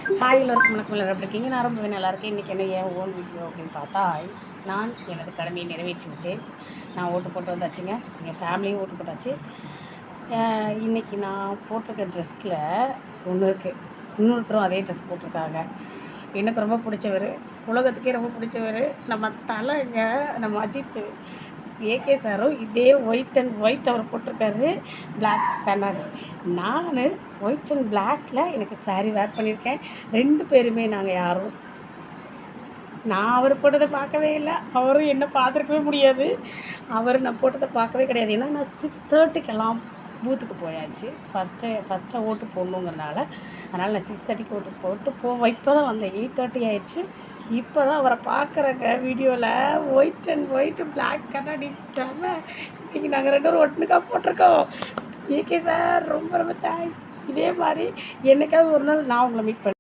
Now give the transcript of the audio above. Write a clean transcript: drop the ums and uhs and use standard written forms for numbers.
Hi எல்லோருக்கும் வணக்கம். எல்லாரும் எப்படி இருக்கீங்க? நான் ரொம்ப நல்லா இருக்கேன். இன்றைக்கி என்ன ஏன் ஓன் வீடியோ அப்படின்னு பார்த்தா, நான் எனது கடமையை நிறைவேற்றி விட்டேன். நான் ஓட்டு போட்டு வந்தாச்சுங்க. எங்கள் ஃபேமிலியும் ஓட்டு போட்டாச்சு. இன்றைக்கி நான் போட்டிருக்க ட்ரெஸ்ஸில் ஒன்று இருக்குது, இன்னொருத்தரும் அதே ட்ரெஸ் போட்டிருக்காங்க. எனக்கு ரொம்ப பிடிச்சவர், உலகத்துக்கே ரொம்ப பிடிச்சவர் நம்ம தலைங்க, நம்ம அஜித் ஏகே சாரும் இதே ஒயிட் அண்ட் ஒயிட் அவர் போட்டிருக்காரு, பிளாக் கண்ணாடி. நான் ஒயிட் அண்ட் பிளாக்கில் எனக்கு சாரீ வேர் பண்ணியிருக்கேன். 2 பேருமே நாங்கள் யாரும், நான் அவர் போட்டதை பார்க்கவே இல்லை, அவரும் என்ன பார்த்துருக்கவே முடியாது. நான் போட்டதை பார்க்கவே கிடையாது. ஏன்னா நான் 6:30க்கெல்லாம் பூத்துக்கு போயாச்சு. ஃபஸ்ட்டு ஓட்டு போடணுங்கிறனால. அதனால் நான் 6:30க்கு ஓட்டு போட்டு இப்போ தான் வந்தேன். 8:30 ஆயிடுச்சு. இப்போ தான் அவரை பார்க்குறேங்க வீடியோவில். ஒயிட் அண்ட் ஒயிட் பிளாக் கண்ணாடி செம்ம. இன்றைக்கி நாங்கள் 2 பேரும் ஒட்டுனுக்கா போட்டிருக்கோம். ஏகே சார் ரொம்ப ரொம்ப தேங்க்ஸ். இதே மாதிரி என்னைக்காவது ஒரு நாள் நான் உங்களை மீட் பண்ணேன்.